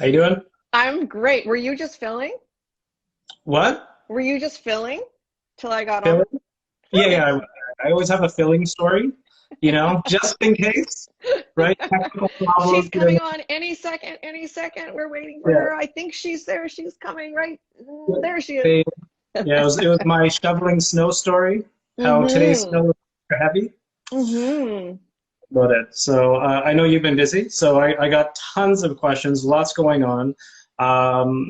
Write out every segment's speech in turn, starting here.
How you doing? I'm great. Were you just filling? What? Were you just filling till I got on? Filling? Yeah, Filling. yeah. I always have a filling story, just in case, right? Technical She's problems here and coming on any second, any second. We're waiting for there. her. I think she's there. She's coming right. Yeah. There she is. They- yeah, it was my shoveling snow story. How today's Mm-hmm. snow is heavy Mm-hmm. about it. So I know you've been busy, so I got tons of questions, lots going on.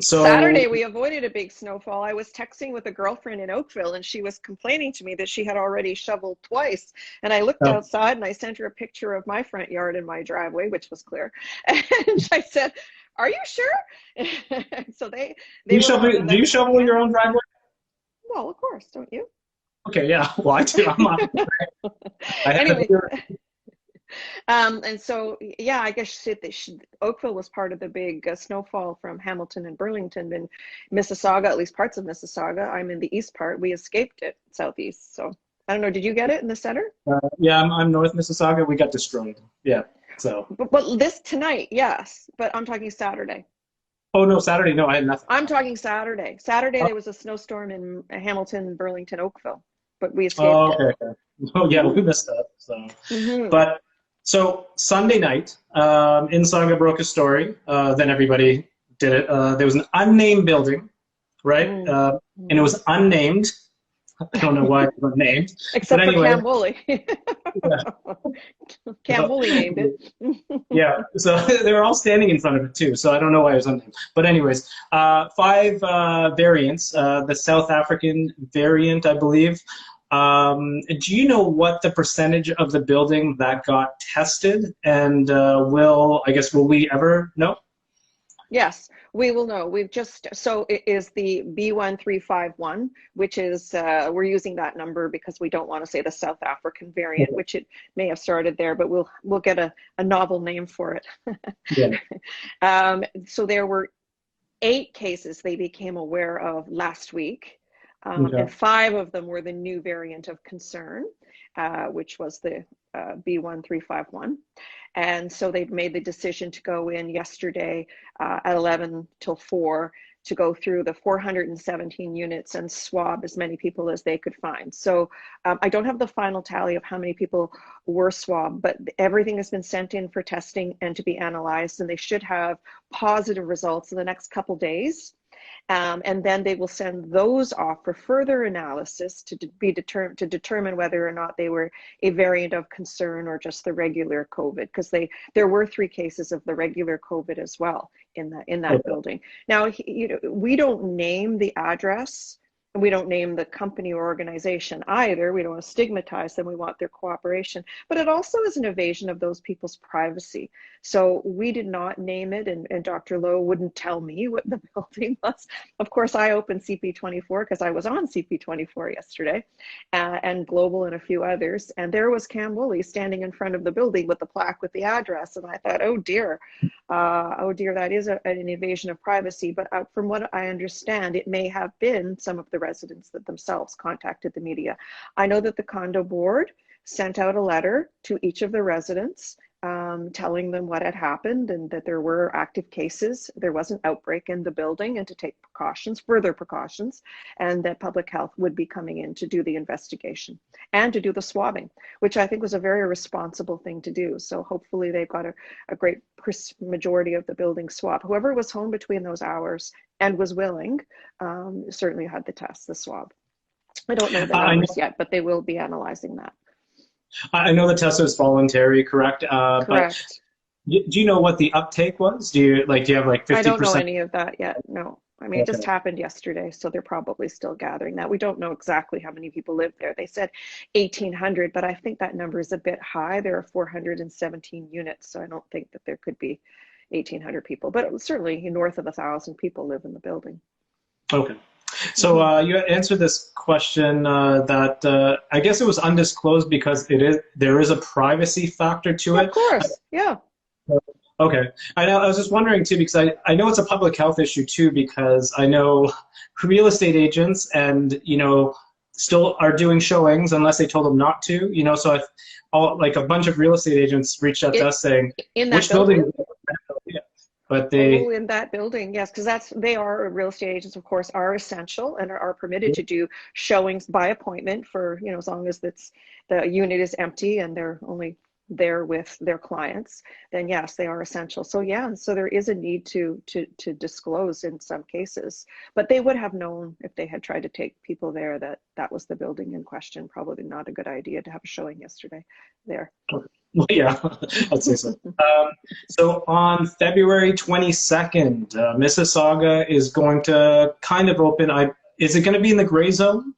So Saturday, we avoided a big snowfall. I was texting with a girlfriend in Oakville, and she was complaining to me that she had already shoveled twice. And I looked uh, outside and I sent her a picture of my front yard and my driveway, which was clear. And I said, "Are you sure?" So do they you were on shovel? it Do like you a shovel champ. your own driveway? Well, of course, don't you? Okay, yeah. Well, I do. I have Anyway, your. and so, yeah, I guess Oakville was part of the big snowfall from Hamilton and Burlington and Mississauga, at least parts of Mississauga. I'm in the east part. We escaped it, southeast. So I don't know. Did you get it in the center? Yeah, I'm North Mississauga. We got destroyed. Yeah. So. But this tonight, yes. But I'm talking Saturday. Oh no, Saturday. No, I had nothing. I'm talking Saturday. Saturday Oh, there was a snowstorm in Hamilton, Burlington, Oakville, but we escaped oh, it. okay, okay. Oh yeah, Hmm we missed that. So, hmm but so Sunday night, Saga broke a story. Then everybody did it. There was an unnamed building, right? And it hmm was unnamed. I don't know why it was unnamed, but Except for anyway, Cam Woolley. yeah. Cam Woolley named it. Yeah, so they were all standing in front of it too, so I don't know why it was unnamed. But anyways, five variants, the South African variant, I believe. Do you know what the percentage of the building that got tested? And will we ever know? Yes, we will know. So it is the B1351, which is, we're using that number because we don't want to say the South African variant, which it may have started there, but we'll get a novel name for it. Yeah. So there were 8 cases they became aware of last week, Okay. and 5 of them were the new variant of concern, which was the B1351. And so they made the decision to go in yesterday at 11 till 4 to go through the 417 units and swab as many people as they could find. So I don't have the final tally of how many people were swabbed, but everything has been sent in for testing and to be analyzed, and they should have positive results in the next couple days. And then they will send those off for further analysis to determine whether or not they were a variant of concern or just the regular COVID, because there were 3 cases of the regular COVID as well in that Okay. building. Now, we don't name the address. And we don't name the company or organization either. We don't want to stigmatize them. We want their cooperation. But it also is an invasion of those people's privacy. So we did not name it, and Dr. Lowe wouldn't tell me what the building was. Of course, I opened CP24 because I was on CP24 yesterday, and Global and a few others. And there was Cam Woolley standing in front of the building with the plaque with the address. And I thought, oh dear, that is an invasion of privacy. But from what I understand, it may have been some of the residents that themselves contacted the media. I know that the condo board sent out a letter to each of the residents telling them what had happened and that there were active cases. There was an outbreak in the building and to take further precautions, and that public health would be coming in to do the investigation and to do the swabbing, which I think was a very responsible thing to do. So hopefully they've got a great majority of the building swab. Whoever was home between those hours and was willing certainly had the swab. I don't know the I know, numbers yet, but they will be analyzing that. I know the test was voluntary, correct? But Correct. do you know what the uptake was? Do you have like I don't know 50%? any of that yet. No. I mean, it just Okay. happened yesterday, so they're probably still gathering that. We don't know exactly how many people live there. They said 1,800, but I think that number is a bit high. There are 417 units, so I don't think that there could be 1,800 people, but certainly north of 1,000 people live in the building. Okay. So you answered this question that I guess it was undisclosed because there is a privacy factor to Of it. course, yeah. Okay. I was just wondering too, because I know it's a public health issue too, because I know real estate agents and, still are doing showings unless they told them not to, so like a bunch of real estate agents reached out to It, us saying, in that which building? building? Yeah. but Oh, they, in that building, yes, because they are real estate agents, of course, are essential and are permitted to do showings by appointment for, as long as the unit is empty and they're only there with their clients, then yes, they are essential. So yeah, so there is a need to disclose in some cases, but they would have known if they had tried to take people there that that was the building in question. Probably not a good idea to have a showing yesterday there. well, yeah, I'd say so. So on February 22nd, Mississauga is going to kind of open. Is it going to be in the gray zone?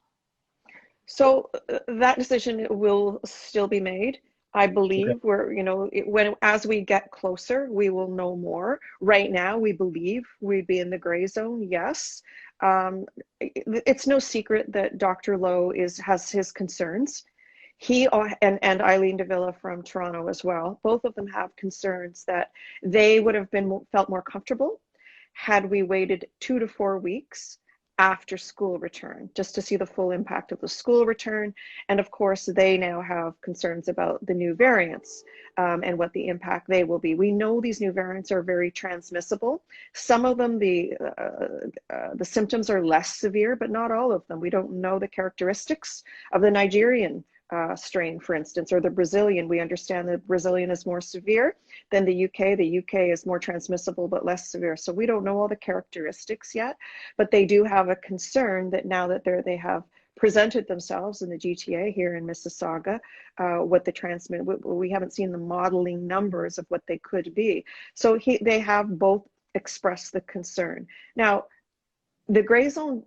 So that decision will still be made. I Okay. believe as we get closer, we will know more. Right now, we believe we'd be in the gray zone. Yes, it's no secret that Dr. Lowe has his concerns. He and Eileen Davila from Toronto as well. Both of them have concerns that they would have felt more comfortable had we waited 2 to 4 weeks after school return, just to see the full impact of the school return. And of course, they now have concerns about the new variants and what the impact they will be. We know these new variants are very transmissible. Some of them, the symptoms are less severe, but not all of them. We don't know the characteristics of the Nigerian strain, for instance, or the Brazilian. We understand the Brazilian is more severe than the UK. The UK is more transmissible but less severe. So we don't know all the characteristics yet, but they do have a concern that now that they have presented themselves in the GTA here in Mississauga, we haven't seen the modeling numbers of what they could be. So they have both expressed the concern. Now, the gray zone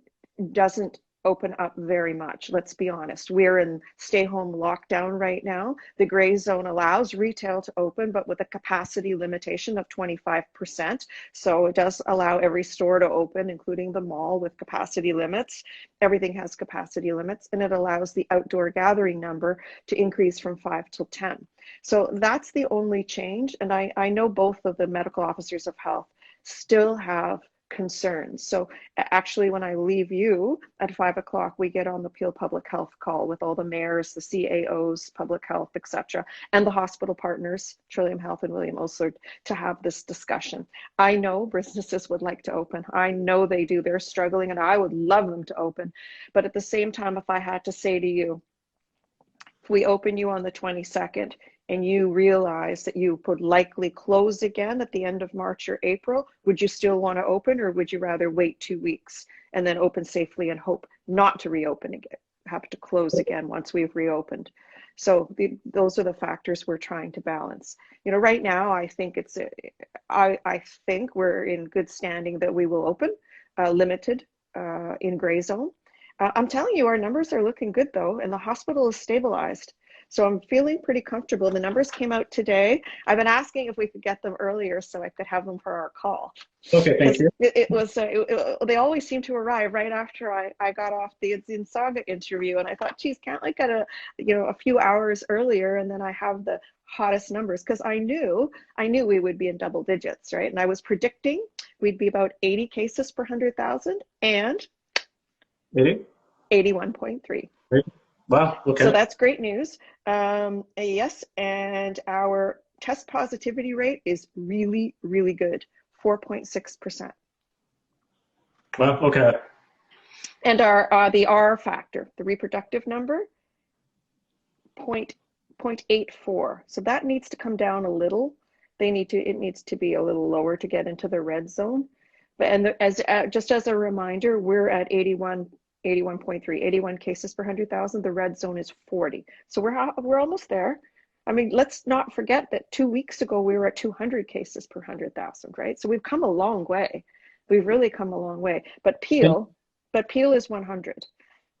doesn't open up very much. Let's be honest. We're in stay home lockdown right now. The gray zone allows retail to open, but with a capacity limitation of 25%. So it does allow every store to open, including the mall, with capacity limits. Everything has capacity limits, and it allows the outdoor gathering number to increase from 5 to 10. So that's the only change. And I know both of the medical officers of health still have concerns. So actually, when I leave you at 5 o'clock, we get on the Peel Public Health call with all the mayors, the CAOs, public health, etc., and the hospital partners, Trillium Health and William Osler, to have this discussion. I know businesses would like to open. I know they do. They're struggling, and I would love them to open. But at the same time, if I had to say to you, if we open you on the 22nd, and you realize that you would likely close again at the end of March or April, would you still want to open, or would you rather wait 2 weeks and then open safely and hope not to reopen again, have to close again once we've reopened? So those are the factors we're trying to balance. Right now, I think I think we're in good standing that we will open, limited in gray zone. I'm telling you, our numbers are looking good though, and the hospital is stabilized. So I'm feeling pretty comfortable. The numbers came out today. I've been asking if we could get them earlier so I could have them for our call. Okay, thank you. They always seem to arrive right after I got off the Vaccination interview, and I thought, geez, can't I get a few hours earlier, and then I have the hottest numbers, because I knew we would be in double digits, right? And I was predicting we'd be about 80 cases per 100,000 and 81.3. Wow, okay. So that's great news. Yes, and our test positivity rate is really, really good, 4.6%. Wow, okay. And the R factor, the reproductive number, 0.84. So that needs to come down a little. It needs to be a little lower to get into the red zone. But just as a reminder, we're at 81.3, 81 cases per 100,000. The red zone is 40. So we're almost there. I mean, let's not forget that 2 weeks ago, we were at 200 cases per 100,000, right? So we've come a long way. We've really come a long way. But Peel is 100,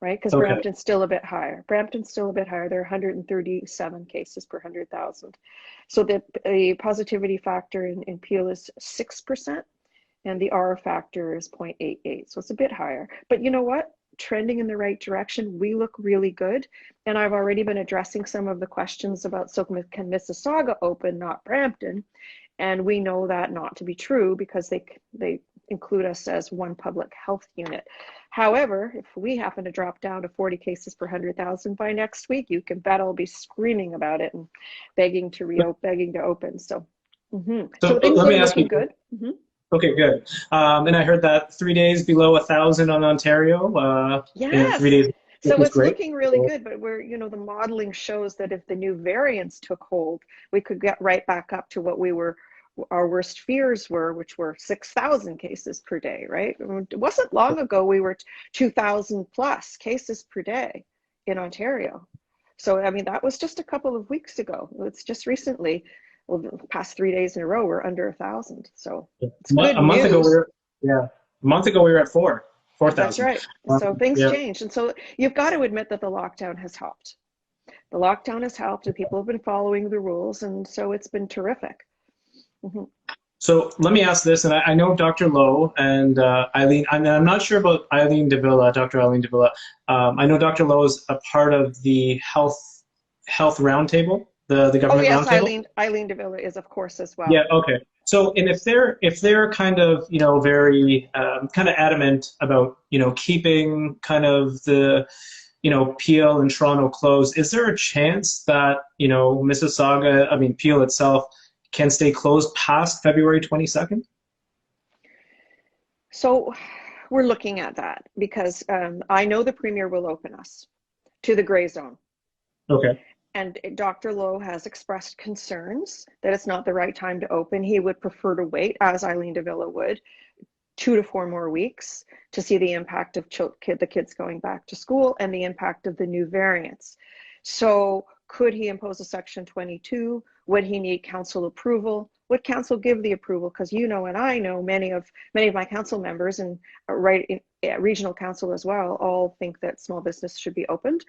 right? Because Okay. Brampton's still a bit higher. There are 137 cases per 100,000. So the positivity factor in Peel is 6%, and the R factor is 0.88. So it's a bit higher. But you know what? Trending in the right direction. We look really good. And I've already been addressing some of the questions about, so can Mississauga open, not Brampton? And we know that not to be true, because they include us as one public health unit. However, if we happen to drop down to 40 cases per 100,000 by next week, you can bet I'll be screaming about it and begging to open. So So So things let me are ask you. looking good. Okay, good. And I heard that 3 days below 1,000 on Ontario. Three Yes. days So is it's great. looking really So, good, but the modeling shows that if the new variants took hold, we could get right back up to what our worst fears were, which were 6,000 cases per day, right? It wasn't long ago we were 2,000 plus cases per day in Ontario. So, I mean, that was just a couple of weeks ago. It's just recently, well, the past 3 days in a row, we're under 1,000. So it's good a month ago news. yeah, a month ago we were at four That's thousand. right. So things Yeah. changed. And so you've got to admit that the lockdown has helped. The lockdown has helped, and people have been following the rules. And so it's been terrific. Mm-hmm. So let me ask this, and I know Dr. Lowe and Eileen. I'm not sure about Eileen Davila, Dr. Eileen Davila. I know Dr. Lowe is a part of the health roundtable, the Oh, government yes, roundtable. Eileen Davila is, of course, as well. Yeah. Okay. So, and if they're kind of very kind of adamant about keeping kind of the Peel and Toronto closed, is there a chance that Mississauga, I mean Peel itself, can stay closed past February 22nd? So we're looking at that because I know the Premier will open us to the gray zone. Okay. And Dr. Lowe has expressed concerns that it's not the right time to open. He would prefer to wait, as Eileen Davila would, 2 to 4 more weeks to see the impact of the kids going back to school and the impact of the new variants. So could he impose a Section 22? Would he need council approval? Would council give the approval? Because and I know many of my council members and regional council as well all think that small business should be opened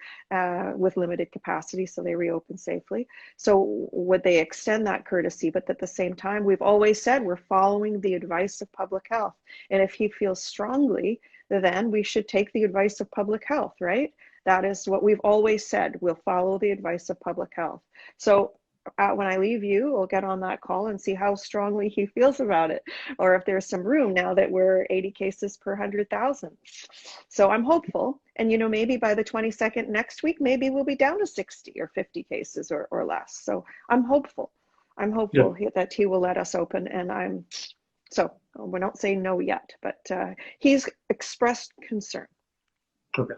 with limited capacity so they reopen safely. So would they extend that courtesy? But at the same time, we've always said we're following the advice of public health. And if he feels strongly, then we should take the advice of public health, right? That is what we've always said. We'll follow the advice of public health. So when I leave you, we'll get on that call and see how strongly he feels about it, or if there's some room now that we're 80 cases per 100,000. So I'm hopeful. And, maybe by the 22nd next week, maybe we'll be down to 60 or 50 cases or less. So I'm hopeful. That he will let us open. And so we don't say no yet, but he's expressed concern. Okay.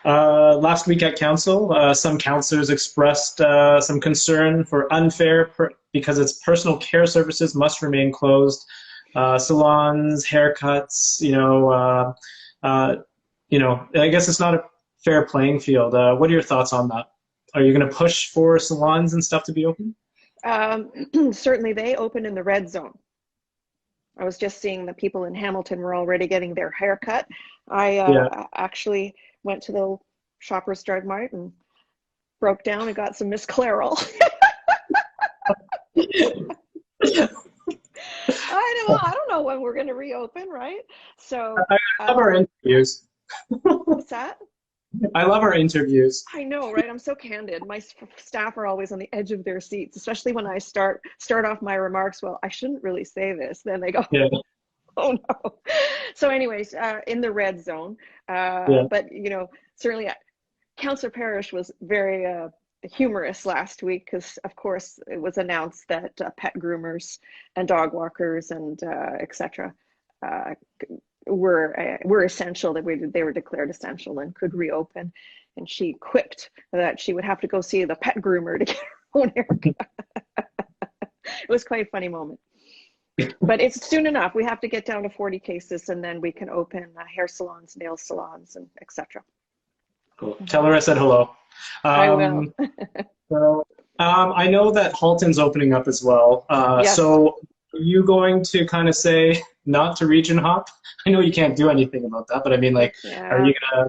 Last week at council, some councillors expressed some concern for because its personal care services must remain closed. Salons, haircuts, I guess it's not a fair playing field. What are your thoughts on that? Are you going to push for salons and stuff to be open? Certainly they open in the red zone. I was just seeing the people in Hamilton were already getting their hair cut. I actually went to the Shoppers Drug Mart and broke down and got some Miss Clairol. I don't know when we're going to reopen, right? So I love our interviews. What's that? I love our interviews. I know, right? I'm so candid. My staff are always on the edge of their seats, especially when I start off my remarks. Well, I shouldn't really say this. Then they go, Yeah. Oh no. So anyways, in the red zone, but certainly Councillor Parrish was very humorous last week because of course it was announced that pet groomers and dog walkers and etc. Were essential, that they were declared essential and could reopen, and she quipped that she would have to go see the pet groomer to get her own haircut. It was quite a funny moment. But it's soon enough. We have to get down to 40 cases and then we can open hair salons, nail salons, and etc. Cool. Tell her I said hello. I will. So, I know that Halton's opening up as well. Yes. So are you going to kind of say not to region hop? I know you can't do anything about that, but I mean, like, are you gonna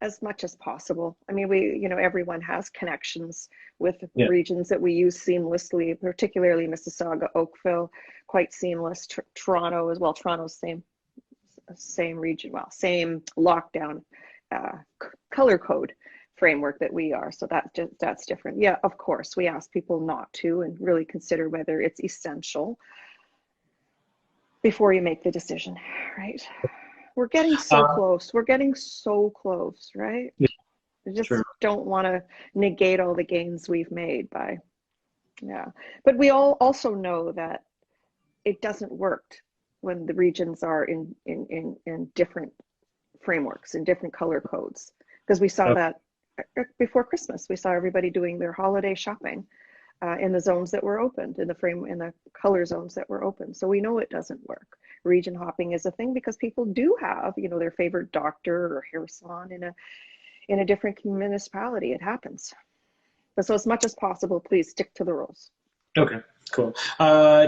as much as possible? I mean, everyone has connections with regions that we use seamlessly, particularly Mississauga, Oakville, quite seamless. Toronto as well. Toronto's same region, same lockdown color code framework that we are. So that's different. Yeah, of course, we ask people not to and really consider whether it's essential before you make the decision, right? We're getting so close. We're getting so close, right? Yeah, I just true. don't want to negate all the gains we've made by Yeah, but we all also know that it doesn't work when the regions are in different frameworks and different color codes, because we saw Okay. that before Christmas. We saw everybody doing their holiday shopping in the zones that were opened, in the color zones that were open. So we know it doesn't work. Region hopping is a thing because people do have, you know, their favorite doctor or hair salon in a different municipality. It happens. But so as much as possible, please stick to the rules. Okay, cool.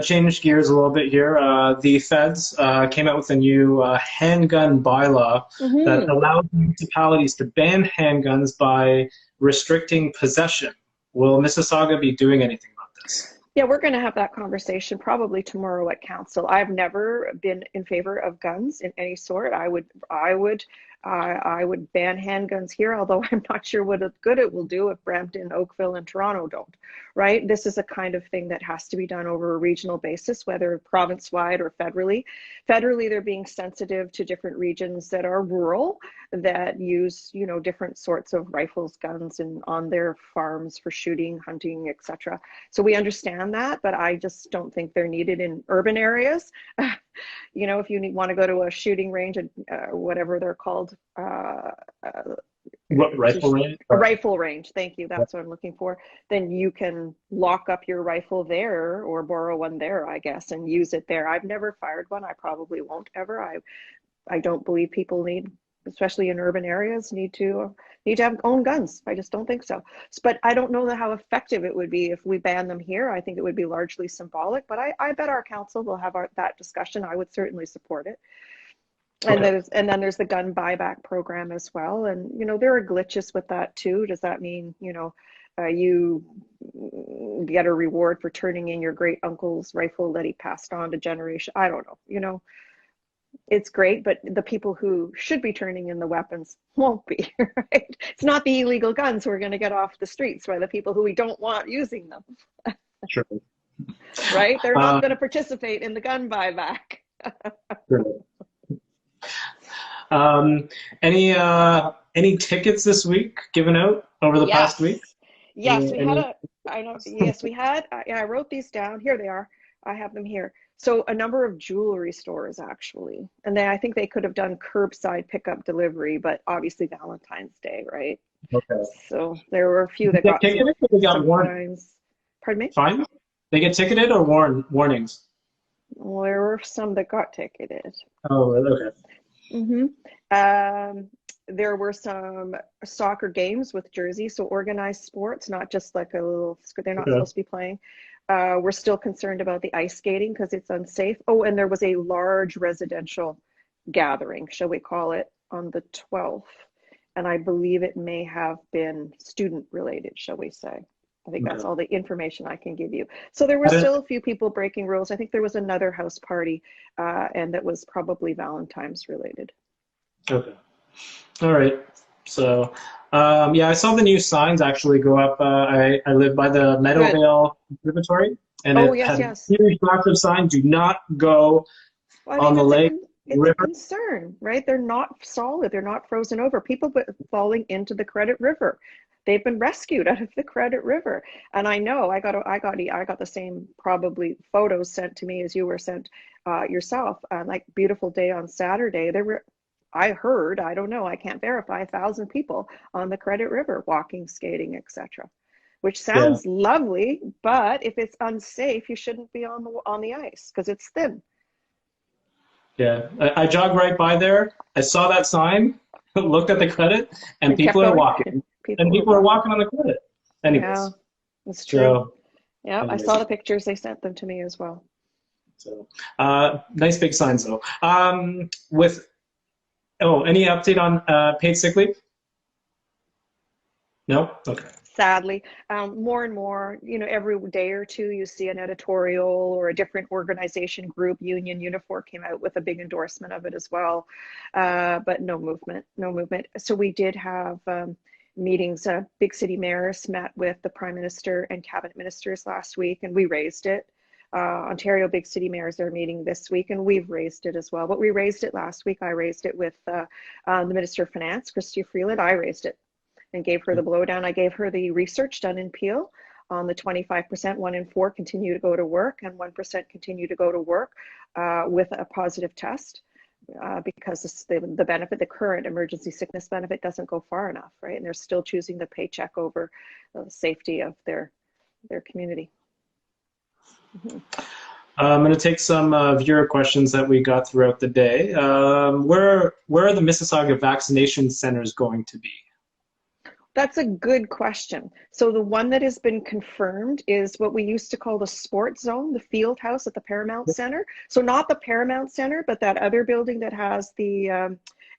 Change gears a little bit here. The feds came out with a new handgun bylaw that Mm-hmm. allows municipalities to ban handguns by restricting possession. Will Mississauga be doing anything about this? Yeah, we're going to have that conversation probably tomorrow at council. I've never been in favor of guns in any sort. I would ban handguns here, although I'm not sure what good it will do if Brampton, Oakville, and Toronto don't. Right? This is a kind of thing that has to be done over a regional basis, whether province-wide or federally. Federally, they're being sensitive to different regions that are rural, that use, you know, different sorts of rifles, guns, and on their farms for shooting, hunting, etc. So we understand that, but I just don't think they're needed in urban areas. You know, if you want to go to a shooting range, whatever they're called, What rifle range? a rifle range, thank you, that's what I'm looking for, then you can lock up your rifle there or borrow one there, I guess, and use it there. I've never fired one. I probably won't ever. I don't believe people need, especially in urban areas, need to have own guns. I just don't think so. But I don't know how effective it would be if we ban them here. I think it would be largely symbolic, but I bet our council will have that discussion. I would certainly support it. And Okay. then there's the gun buyback program as well. And, you know, there are glitches with that too. Does that mean, you know, you get a reward for turning in your great uncle's rifle that he passed on to generation? I don't know, you know. It's great, but the people who should be turning in the weapons won't be, right? It's not the illegal guns who are going to get off the streets, by the people who we don't want using them, Sure. right? They're not Uh, going to participate in the gun buyback. sure. Um, any tickets this week given out over the past week? Yes. Yes, we had Any? I know, yes, we had, yeah, I wrote these down. Here they are. I have them here. So a number of jewelry stores actually. And then I think they could have done curbside pickup delivery, but obviously Valentine's Day, right? Okay. So there were a few They that get got ticketed or they got some warned? fines. Pardon me? Fines? They get ticketed or warnings? Well, there were some that got ticketed. Oh, okay. Mm-hmm. There were some soccer games with jerseys, so organized sports, not just like a little, they're not Okay. supposed to be playing. We're still concerned about the ice skating because it's unsafe. Oh, and there was a large residential gathering, shall we call it, on the 12th. And I believe it may have been student related, shall we say. I think that's Okay. all the information I can give you. So there were I didn't- still a few people breaking rules. I think there was another house party, and that was probably Valentine's related. Okay. All right. So, yeah, I saw the new signs actually go up. I live by the Good. Meadowvale Observatory, and Oh, it yes, had a yes. huge massive sign: "Do not go Well, I on mean, the lake, it's a river." concern, right? They're not solid. They're not frozen over. People falling into the Credit River. They've been rescued out of the Credit River. And I know I got the same probably photos sent to me as you were sent yourself. Like beautiful day on Saturday. There were, I heard, I don't know, I can't verify, 1,000 people on the Credit River walking, skating, etc. Which Yeah, sounds lovely, but if it's unsafe, you shouldn't be on the ice because it's thin. yeah. I jogged right by there. I saw that sign, looked at the credit, and And kept people are going. walking, and People were people are walking. walking on the credit. Yeah, Anyways, that's true. so Yeah, I anyways, saw the pictures. They sent them to me as well. so nice big signs though. With any update on paid sick leave? No. Okay. Sadly, more and more, you know, every day or two, you see an editorial or a different organization group, Union Unifor came out with a big endorsement of it as well. But no movement, no movement. So we did have meetings. Big city mayors met with the Prime Minister and cabinet ministers last week, and we raised it. Ontario big city mayors are meeting this week, and we've raised it as well. But we raised it last week. I raised it with the Minister of Finance, Chrystia Freeland. I raised it and gave her the blowdown. I gave her the research done in Peel on the 25%, 1 in 4 continue to go to work, and 1% continue to go to work with a positive test. Because the benefit, the current emergency sickness benefit, doesn't go far enough, right? And they're still choosing the paycheck over the safety of their community. I'm going to take some viewer questions that we got throughout the day. Where are the Mississauga vaccination centers going to be? That's a good question. So the one that has been confirmed is what we used to call the sports zone, the field house at the Paramount Center. So not the Paramount Center, but that other building that has the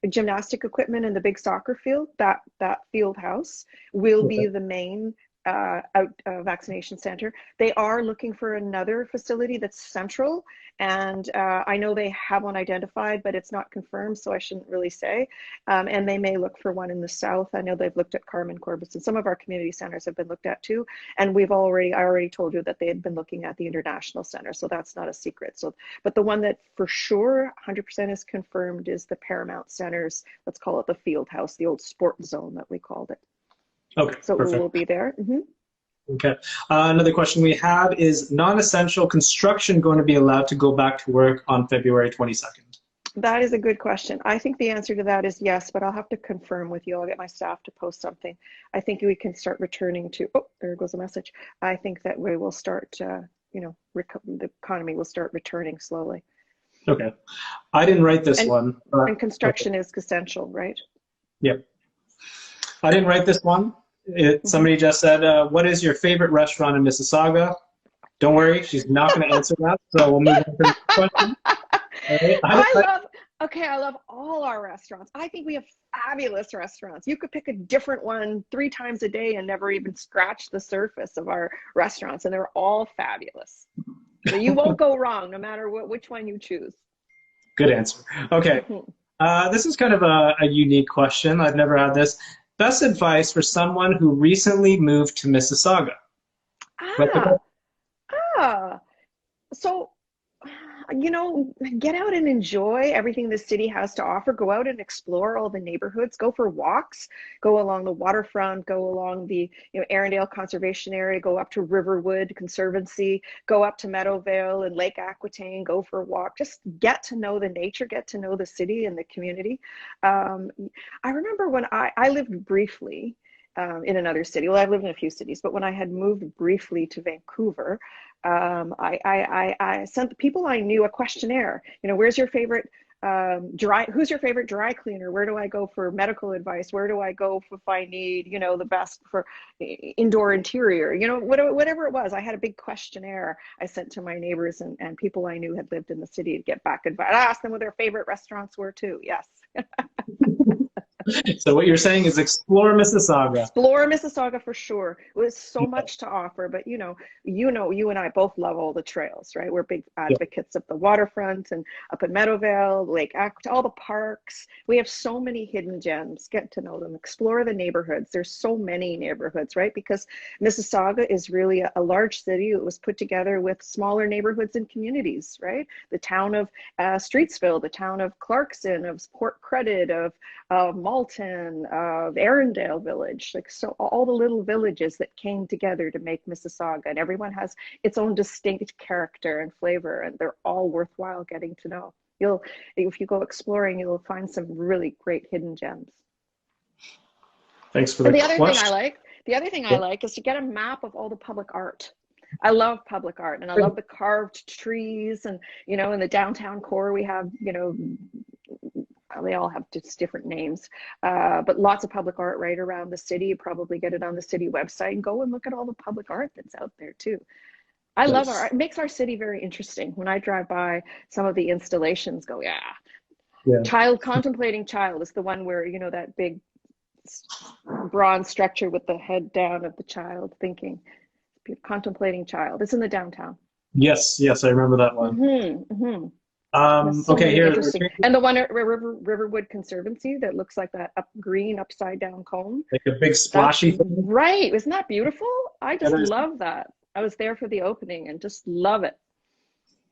gymnastic equipment and the big soccer field, that field house will be the main vaccination center. They are looking for another facility that's central, and I know they have one identified, but it's not confirmed, so I shouldn't really say. And they may look for one in the south. I know they've looked at Carmen Corbis, and some of our community centers have been looked at too. And I already told you that they had been looking at the International Center, so that's not a secret. So, but the one that for sure 100% is confirmed is the Paramount Centers. Let's call it the field house, the old sport zone that we called it. Okay, so perfect. It will be there. Okay. Another question we have is non-essential construction going to be allowed to go back to work on February 22nd? That is a good question. I think the answer to that is yes, but I'll have to confirm with you. I'll get my staff to post something. I think we can start returning to, oh, there goes a message. I think that we will start, the economy will start returning slowly. Okay. I didn't write this one. And construction is essential, right? Yep. I didn't write this one. Somebody just said, what is your favorite restaurant in Mississauga? Don't worry, she's not going to answer that, so we'll move on to the next question. Right. I love all our restaurants. I think we have fabulous restaurants. You could pick a different one 3 times a day and never even scratch the surface of our restaurants, and they're all fabulous. So you won't go wrong no matter which one you choose. Good answer. Okay. This is kind of a unique question. I've never had this. Best advice for someone who recently moved to Mississauga? So, get out and enjoy everything the city has to offer. Go out and explore all the neighborhoods. Go for walks. Go along the waterfront. Go along the Arundel Conservation Area. Go up to Riverwood Conservancy. Go up to Meadowvale and Lake Aquitaine. Go for a walk. Just get to know the nature. Get to know the city and the community. I remember when I lived briefly in another city. Well, I've lived in a few cities, but when I had moved briefly to Vancouver, I sent the people I knew a questionnaire. Where's your favorite who's your favorite dry cleaner? Where do I go for medical advice? Where do I go if I need, the best for indoor interior? Whatever it was, I had a big questionnaire I sent to my neighbors and people I knew had lived in the city to get back advice. I asked them what their favorite restaurants were too. Yes. So what you're saying is explore Mississauga. Explore Mississauga for sure. There's so much to offer, but you and I both love all the trails, right? We're big advocates of the waterfront and up in Meadowvale, Lake Aquitaine, all the parks. We have so many hidden gems. Get to know them. Explore the neighborhoods. There's so many neighborhoods, right? Because Mississauga is really a large city. It was put together with smaller neighborhoods and communities, right? The town of Streetsville, the town of Clarkson, of Port Credit, of Malton, of Arundel Village, so all the little villages that came together to make Mississauga, and everyone has its own distinct character and flavor, and they're all worthwhile getting to know. If you go exploring, you'll find some really great hidden gems. Thanks for the question. The other thing I like is to get a map of all the public art. I love public art, and I love the carved trees, and in the downtown core we have they all have just different names, but lots of public art right around the city. You probably get it on the city website, and go and look at all the public art that's out there too. I love art. It makes our city very interesting. When I drive by some of the installations, Child Contemplating Child is the one where, that big bronze structure with the head down of the child thinking. Contemplating Child. It's in the downtown. Yes, I remember that one. Okay, here. And the one at Riverwood Conservancy that looks like that green upside down cone. Like a big splashy thing. Right. Isn't that beautiful? I just love that. I was there for the opening and just love it.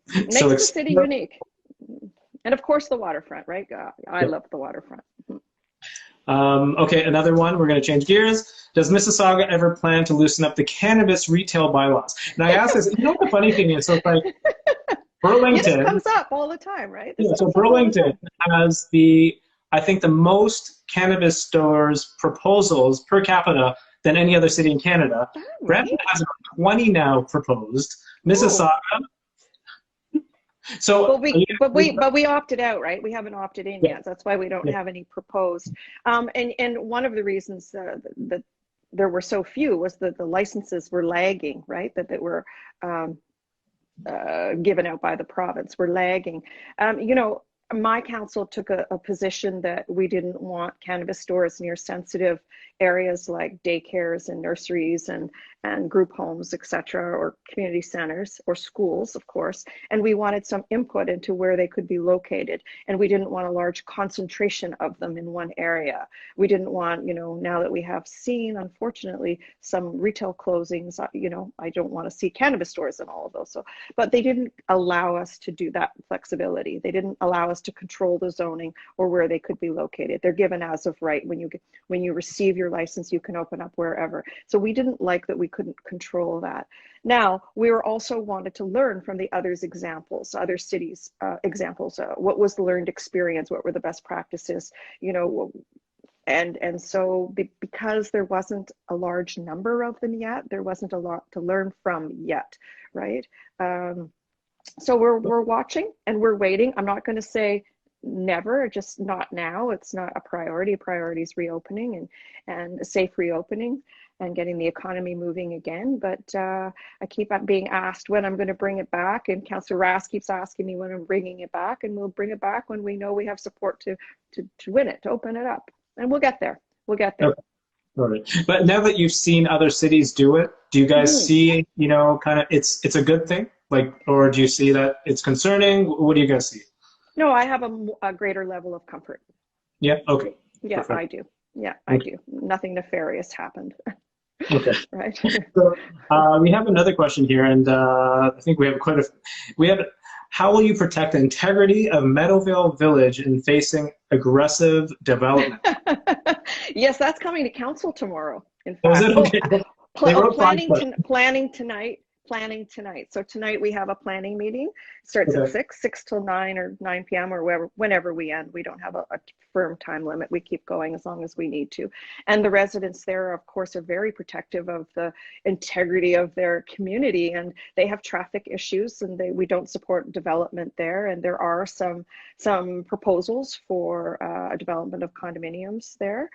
It makes the city unique. And of course the waterfront, right? I love the waterfront. Okay, another one. We're going to change gears. Does Mississauga ever plan to loosen up the cannabis retail bylaws? And I ask this, you know what the funny thing is? So it's like Yeah, this Burlington, comes up all the time, right? This yeah, so comes up all the Burlington time. has I think the most cannabis stores proposals per capita than any other city in Canada. Oh, right? Brampton has about 20 now proposed. Oh. Mississauga. So, But we opted out, right? We haven't opted in yeah, yet. That's why we don't yeah. have any proposed. And one of the reasons that there were so few was that the licenses were lagging, right? That were um, given out by the province were lagging. You know, my council took a position that we didn't want cannabis stores near sensitive areas like daycares and nurseries and group homes, etc., or community centers or schools, of course. And we wanted some input into where they could be located. And we didn't want a large concentration of them in one area. We didn't want, you know, now that we have seen, unfortunately, some retail closings, you know, I don't want to see cannabis stores in all of those. So, but they didn't allow us to do that flexibility. They didn't allow us to control the zoning or where they could be located. They're given as of right. When you receive your license, you can open up wherever. So we didn't like that we couldn't control that. Now, we were also wanted to learn from the others' examples, other cities' examples. What was the learned experience? What were the best practices? You know, and so because there wasn't a large number of them yet, there wasn't a lot to learn from yet, right? So we're watching and we're waiting. I'm not going to say never, just not now. It's not a priority. Priority is reopening and a safe reopening and getting the economy moving again. But I keep being asked when I'm going to bring it back, and Councillor Rask keeps asking me when I'm bringing it back, and we'll bring it back when we know we have support to win it, to open it up, and we'll get there. We'll get there. Okay. All right. But now that you've seen other cities do it, do you guys see, you know, kind of it's a good thing? Like, or do you see that it's concerning? What do you guys see? No, I have a greater level of comfort. Yeah. Okay. Yeah, Perfect. I do. Yeah, I do. Nothing nefarious happened. Okay. Right. So we have another question here, and I think we have how will you protect the integrity of Meadowvale Village in facing aggressive development? Yes, that's coming to council tomorrow. In Oh, is fact, it okay? They wrote planning tonight. So tonight we have a planning meeting. It starts at 6 till 9 or 9 p.m. or whenever we end. We don't have a firm time limit. We keep going as long as we need to. And the residents there, of course, are very protective of the integrity of their community, and they have traffic issues, and we don't support development there. And there are some proposals for a development of condominiums there.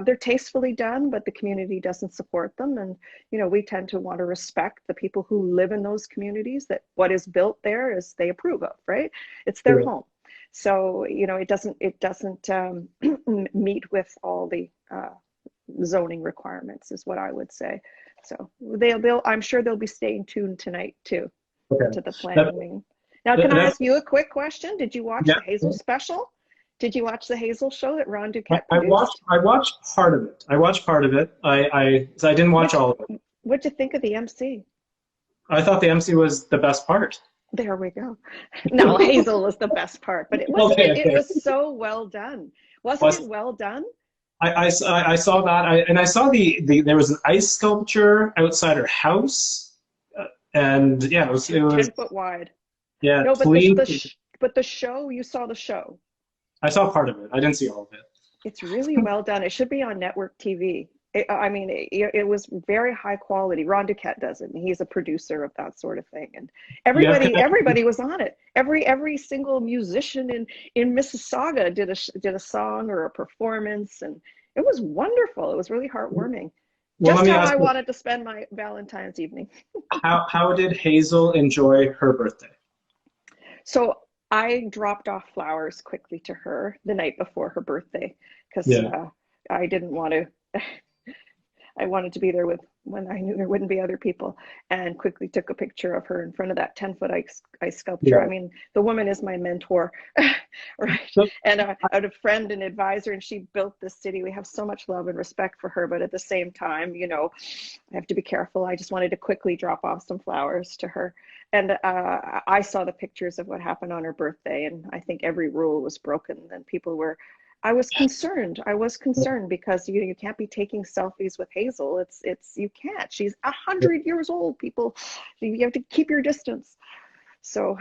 They're tastefully done, but the community doesn't support them. And, you know, we tend to want to respect the people who live in those communities, that what is built there is they approve of, right? It's their home. So, you know, it doesn't meet with all the zoning requirements is what I would say. So I'm sure they'll be staying tuned tonight too, to the planning meeting. Now, can I ask you a quick question? Did you watch the Hazel special? Did you watch the Hazel show that Ron Duquette produced? I watched part of it. I didn't watch all of it. What'd you think of the MC? I thought the MC was the best part. There we go. No, Hazel was the best part, but it was so well done. Wasn't it well done? I saw that, and I saw there was an ice sculpture outside her house, and yeah, it was 10 foot wide. Yeah, no, but the show, you saw the show. I saw part of it. I didn't see all of it. It's really well done. It should be on network TV. It was very high quality. Ron Duquette does it, and he's a producer of that sort of thing. And everybody was on it. Every single musician in Mississauga did a song or a performance, and it was wonderful. It was really heartwarming. Well, just how I wanted to spend my Valentine's evening. How did Hazel enjoy her birthday? So I dropped off flowers quickly to her the night before her birthday because I didn't want to. I wanted to be there when I knew there wouldn't be other people, and quickly took a picture of her in front of that 10-foot ice sculpture. Yeah. I mean, the woman is my mentor, right? And a friend and advisor, and she built this city. We have so much love and respect for her, but at the same time, you know, I have to be careful. I just wanted to quickly drop off some flowers to her. And I saw the pictures of what happened on her birthday, and I think every rule was broken, and people were I was concerned. I was concerned because you can't be taking selfies with Hazel. You can't. She's 100 years old. People, you have to keep your distance. So,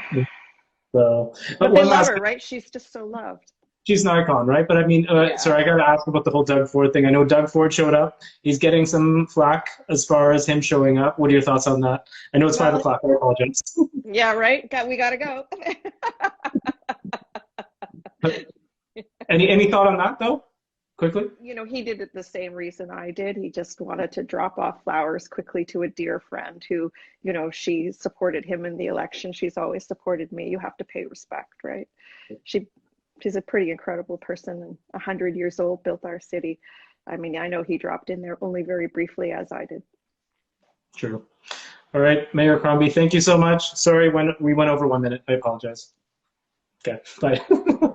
So, but they one love last. her, right? She's just so loved. She's an icon, right? But I mean, Yeah. sorry, I got to ask about the whole Doug Ford thing. I know Doug Ford showed up. He's getting some flack as far as him showing up. What are your thoughts on that? I know it's 5 o'clock. I apologize. Yeah, right. We gotta go. Any thought on that though? Quickly. He did it the same reason I did. He just wanted to drop off flowers quickly to a dear friend who, she supported him in the election. She's always supported me. You have to pay respect, right? She's a pretty incredible person, and 100 years old, built our city. I mean, I know he dropped in there only very briefly, as I did. True. All right, Mayor Crombie, thank you so much. Sorry when we went over 1 minute. I apologize. Okay, bye.